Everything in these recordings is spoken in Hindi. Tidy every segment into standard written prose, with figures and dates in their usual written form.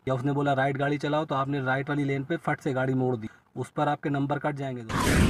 या उसने बोला राइट गाड़ी चलाओ तो आपने राइट वाली लेन पे फट से गाड़ी मोड़ दी, उस पर आपके नंबर कट जाएंगे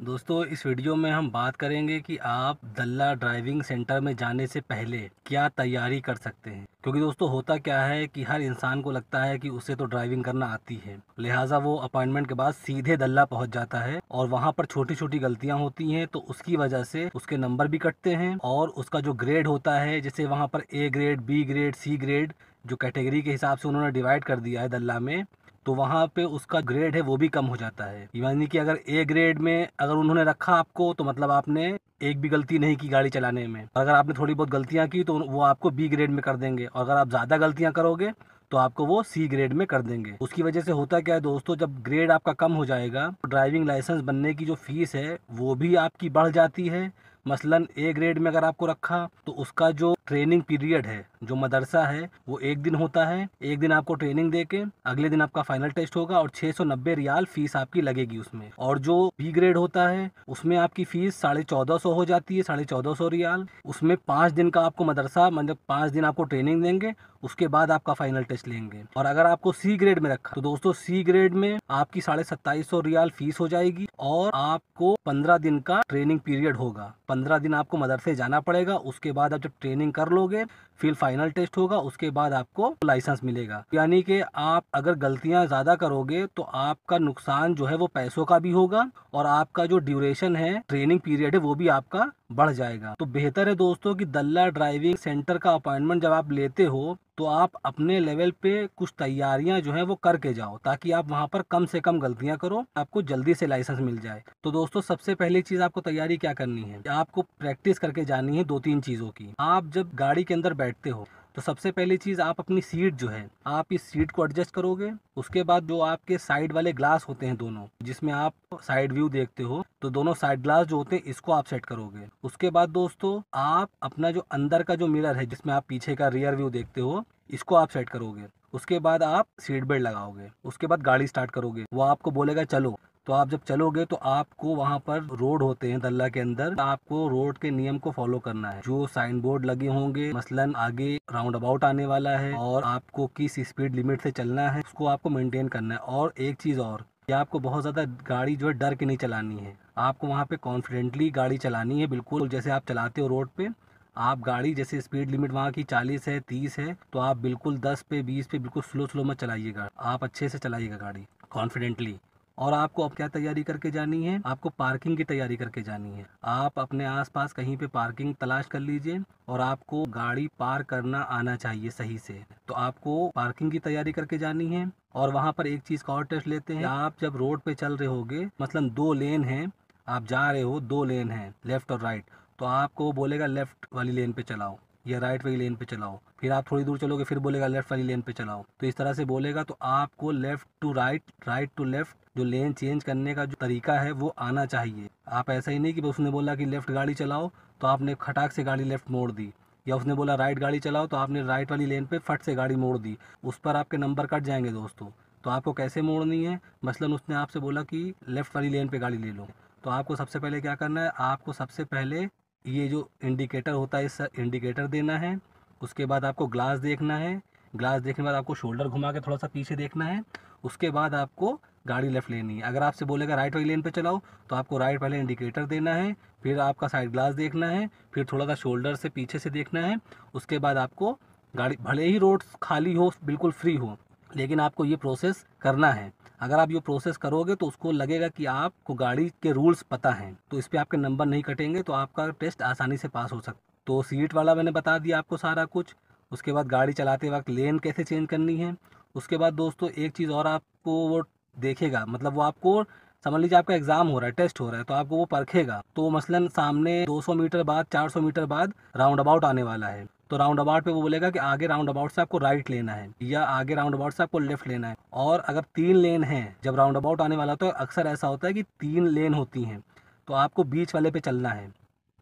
दोस्तों इस वीडियो में हम बात करेंगे कि आप दल्ला ड्राइविंग सेंटर में जाने से पहले क्या तैयारी कर सकते हैं। क्योंकि दोस्तों होता क्या है कि हर इंसान को लगता है कि उसे तो ड्राइविंग करना आती है, लिहाजा वो अपॉइंटमेंट के बाद सीधे दल्ला पहुंच जाता है और वहां पर छोटी छोटी गलतियां होती हैं तो उसकी वजह से उसके नंबर भी कटते हैं और उसका जो ग्रेड होता है, जैसे वहां पर A grade, B grade, C grade, जो कैटेगरी के हिसाब से उन्होंने डिवाइड कर दिया है दल्ला में, तो वहाँ पे उसका ग्रेड है वो भी कम हो जाता है। यानी कि अगर ए ग्रेड में अगर उन्होंने रखा आपको तो मतलब आपने एक भी गलती नहीं की गाड़ी चलाने में। अगर आपने थोड़ी बहुत गलतियां की तो वो आपको बी ग्रेड में कर देंगे, और अगर आप ज़्यादा गलतियां करोगे तो आपको वो सी ग्रेड में कर देंगे। उसकी वजह से होता क्या है दोस्तों, जब ग्रेड आपका कम हो जाएगा तो ड्राइविंग लाइसेंस बनने की जो फीस है वो भी आपकी बढ़ जाती है। मसलन ए ग्रेड में अगर आपको रखा तो उसका जो ट्रेनिंग पीरियड है, जो मदरसा है, वो एक दिन होता है। एक दिन आपको ट्रेनिंग देके अगले दिन आपका फाइनल टेस्ट होगा और 690 रियाल फीस आपकी लगेगी उसमें। और जो बी ग्रेड होता है उसमें आपकी फीस 1450 हो जाती है, 1450 रियाल। उसमें 5 दिन का आपको मदरसा, मतलब 5 दिन आपको ट्रेनिंग देंगे, उसके बाद आपका फाइनल टेस्ट लेंगे। और अगर आपको सी ग्रेड में रखा तो दोस्तों सी ग्रेड में आपकी 2750 रियाल फीस हो जाएगी और आपको 15 दिन का ट्रेनिंग पीरियड होगा। 15 दिन आपको मदरसे जाना पड़ेगा, उसके बाद आप जब ट्रेनिंग कर लोगे फिर फाइनल टेस्ट होगा, उसके बाद आपको लाइसेंस मिलेगा। यानी कि आप अगर गलतियां ज़्यादा करोगे तो आपका नुकसान जो है वो पैसों का भी होगा और आपका जो ड्यूरेशन है, ट्रेनिंग पीरियड है, वो भी आपका बढ़ जाएगा। तो बेहतर है दोस्तों कि दल्ला ड्राइविंग सेंटर का अपॉइंटमेंट जब आप लेते हो तो आप अपने लेवल पे कुछ तैयारियां जो है वो करके जाओ, ताकि आप वहां पर कम से कम गलतियां करो, आपको जल्दी से लाइसेंस मिल जाए। तो दोस्तों सबसे पहली चीज आपको तैयारी क्या करनी है, आपको प्रैक्टिस करके जानी है 2-3 चीजों की। आप जब गाड़ी के अंदर बैठते हो तो सबसे पहली चीज आप अपनी सीट जो है, आप इस सीट को एडजस्ट करोगे। उसके बाद जो आपके साइड वाले ग्लास होते हैं दोनों, जिसमें आप साइड व्यू देखते हो, तो दोनों साइड ग्लास जो होते हैं इसको आप सेट करोगे। उसके बाद दोस्तों आप अपना जो अंदर का जो मिरर है, जिसमें आप पीछे का रियर व्यू देखते हो, इसको आप सेट करोगे। उसके बाद आप सीट बेल्ट लगाओगे। उसके बाद गाड़ी स्टार्ट करोगे, वो आपको बोलेगा चलो। तो आप जब चलोगे तो आपको वहाँ पर रोड होते हैं दल्ला के अंदर, आपको रोड के नियम को फॉलो करना है। जो साइन बोर्ड लगे होंगे, मसलन आगे राउंड अबाउट आने वाला है और आपको किस स्पीड लिमिट से चलना है, उसको आपको मेंटेन करना है। और एक चीज़ और कि आपको बहुत ज़्यादा गाड़ी जो है डर के नहीं चलानी है, आपको वहाँ पे कॉन्फिडेंटली गाड़ी चलानी है, बिल्कुल जैसे आप चलाते हो रोड पे। आप गाड़ी, जैसे स्पीड लिमिट वहाँ की 40 है, 30 है, तो आप बिल्कुल 10 पे, 20 पे बिल्कुल स्लो स्लो मत चलाइएगा, आप अच्छे से चलाइएगा गाड़ी कॉन्फिडेंटली। और आपको अब क्या तैयारी करके जानी है, आपको पार्किंग की तैयारी करके जानी है। आप अपने आसपास कहीं पे पार्किंग तलाश कर लीजिए और आपको गाड़ी पार्क करना आना चाहिए सही से। तो आपको पार्किंग की तैयारी करके जानी है। और वहाँ पर एक चीज़ का और टेस्ट लेते हैं, आप जब रोड पे चल रहे होगे, मतलब 2 लेन हैं, आप जा रहे हो, 2 लेन हैं लेफ्ट और राइट, तो आपको बोलेगा लेफ्ट वाली लेन पे चलाओ या राइट वाली लेन पे चलाओ। फिर आप थोड़ी दूर चलोगे फिर बोलेगा लेफ्ट वाली लेन पे चलाओ। तो इस तरह से बोलेगा, तो आपको left to right, right to left, जो लेन चेंज करने का जो तरीका है वो आना चाहिए। आप ऐसा ही नहीं कि उसने बोला कि लेफ्ट गाड़ी चलाओ तो आपने खटाक से गाड़ी लेफ्ट मोड़ दी, या उसने बोला राइट गाड़ी चलाओ तो आपने राइट वाली लेन पे फट से गाड़ी मोड़ दी, उस पर आपके नंबर कट जाएंगे दोस्तों। तो आपको कैसे मोड़नी है, मसलन उसने आपसे बोला कि लेफ्ट वाली लेन पे गाड़ी ले लो, तो आपको सबसे पहले क्या करना है, आपको सबसे पहले ये जो इंडिकेटर होता है इस इंडिकेटर देना है। उसके बाद आपको ग्लास देखना है, ग्लास देखने के बाद आपको शोल्डर घुमा के थोड़ा सा पीछे देखना है। उसके बाद आपको गाड़ी लेफ्ट लेनी है। अगर आपसे बोलेगा राइट वाली लेन पे चलाओ तो आपको राइट वाले इंडिकेटर देना है, फिर आपका साइड ग्लास देखना है, फिर थोड़ा सा शोल्डर से पीछे से देखना है। उसके बाद आपको गाड़ी, भले ही रोड खाली हो, बिल्कुल फ्री हो, लेकिन आपको ये प्रोसेस करना है। अगर आप ये प्रोसेस करोगे तो उसको लगेगा कि आपको गाड़ी के रूल्स पता हैं, तो इस पे आपके नंबर नहीं कटेंगे, तो आपका टेस्ट आसानी से पास हो सकता। तो सीट वाला मैंने बता दिया आपको सारा कुछ। उसके बाद गाड़ी चलाते वक्त लेन कैसे चेंज करनी है। उसके बाद दोस्तों एक चीज़ और आपको वो देखेगा, मतलब वो आपको, समझ लीजिए आपका एग्जाम हो रहा है, टेस्ट हो रहा है, तो आपको वो परखेगा। तो मसलन सामने 200 मीटर बाद, 400 मीटर बाद राउंड अबाउट आने वाला है, तो राउंड अबाउट पे वो बोलेगा कि आगे राउंड अबाउट से आपको राइट लेना है या आगे राउंड अबाउट से आपको लेफ्ट लेना है। और अगर 3 लेन हैं, जब राउंड अबाउट आने वाला, तो अक्सर ऐसा होता है कि 3 लेन होती हैं, तो आपको बीच वाले पे चलना है।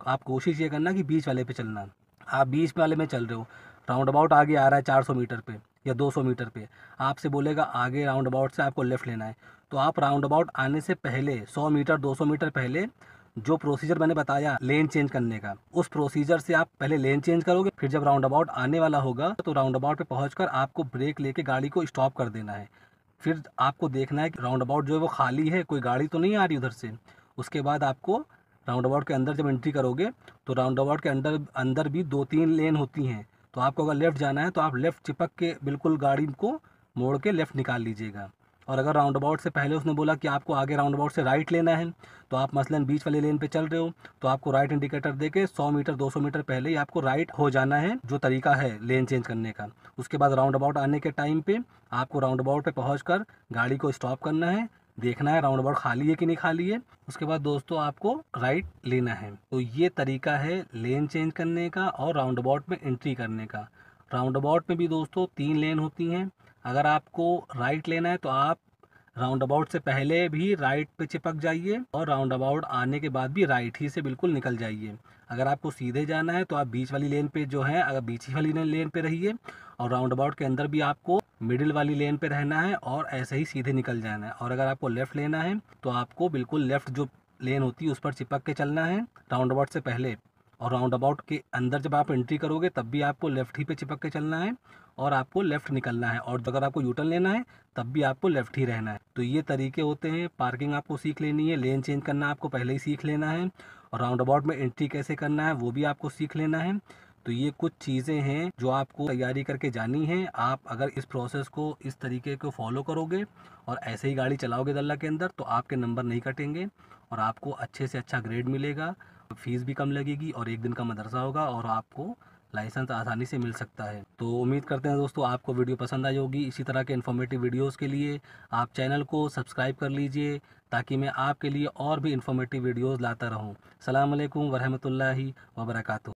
आप कोशिश ये करना कि बीच वाले पे चलना। आप बीच वाले में चल रहे हो, राउंड अबाउट आगे आ रहा है 400 मीटर पे या 200 मीटर पे, आपसे बोलेगा आगे राउंड अबाउट से आपको लेफ्ट लेना है, तो आप राउंड अबाउट आने से पहले 100 मीटर, 200 मीटर पहले जो प्रोसीजर मैंने बताया लेन चेंज करने का, उस प्रोसीजर से आप पहले लेन चेंज करोगे, फिर जब राउंड अबाउट आने वाला होगा तो राउंड अबाउट पे पहुंचकर आपको ब्रेक लेके गाड़ी को स्टॉप कर देना है। फिर आपको देखना है कि राउंड अबाउट जो है वो खाली है, कोई गाड़ी तो नहीं आ रही उधर से। उसके बाद आपको राउंड अबाउट के अंदर जब एंट्री करोगे तो राउंड अबाउट के अंदर अंदर भी 2-3 लेन होती हैं। तो आपको अगर लेफ़्ट जाना है तो आप लेफ़्ट चिपक के बिल्कुल गाड़ी को मोड़ के लेफ़्ट निकाल लीजिएगा। और अगर राउंड अबाउट से पहले उसने बोला कि आपको आगे राउंड अबाउट से राइट लेना है, तो आप मसलन बीच वाले लेन पे चल रहे हो, तो आपको राइट इंडिकेटर देके 100 मीटर 200 मीटर पहले ही आपको राइट हो जाना है, जो तरीका है लेन चेंज करने का। उसके बाद राउंड अबाउट आने के टाइम पे आपको राउंड अबाउट पे पहुंचकर गाड़ी को स्टॉप करना है, देखना है राउंड अबाउट खाली है कि नहीं खाली है। उसके बाद दोस्तों आपको राइट लेना है। तो ये तरीका है लेन चेंज करने का और राउंड अबाउट में एंट्री करने का। राउंड अबाउट में भी दोस्तों 3 लेन होती हैं। अगर आपको राइट लेना है तो आप राउंड अबाउट से पहले भी राइट पे चिपक जाइए और राउंड अबाउट आने के बाद भी राइट ही से बिल्कुल निकल जाइए। अगर आपको सीधे जाना है तो आप बीच वाली लेन पे जो है, अगर बीच ही वाली लेन पे रहिए और राउंड अबाउट के अंदर भी आपको मिडिल वाली लेन पे रहना है और ऐसे ही सीधे निकल जाना है। और अगर आपको लेफ़्ट लेना है तो आपको बिल्कुल लेफ़्ट जो लेन होती है उस पर चिपक के चलना है राउंड अबाउट से पहले। और राउंड अबाउट के अंदर जब आप एंट्री करोगे तब भी आपको लेफ़्ट ही पे चिपक के चलना है और आपको लेफ़्ट निकलना है। और अगर आपको यूटर्न लेना है तब भी आपको लेफ़्ट ही रहना है। तो ये तरीके होते हैं। पार्किंग आपको सीख लेनी है, लेन चेंज करना आपको पहले ही सीख लेना है, और राउंड अबाउट में एंट्री कैसे करना है वो भी आपको सीख लेना है। तो ये कुछ चीज़ें हैं जो आपको तैयारी करके जानी है। आप अगर इस प्रोसेस को, इस तरीके को फॉलो करोगे और ऐसे ही गाड़ी चलाओगे दल्ला के अंदर, तो आपके नंबर नहीं कटेंगे और आपको अच्छे से अच्छा ग्रेड मिलेगा, फीस भी कम लगेगी और एक दिन का मदरसा होगा और आपको लाइसेंस आसानी से मिल सकता है। तो उम्मीद करते हैं दोस्तों आपको वीडियो पसंद आई होगी। इसी तरह के इन्फॉर्मेटिव वीडियोस के लिए आप चैनल को सब्सक्राइब कर लीजिए, ताकि मैं आपके लिए और भी इन्फॉर्मेटिव वीडियोस लाता रहूं। अस्सलाम वालेकुम वरहमतुल्लाहि वबरकातुहू।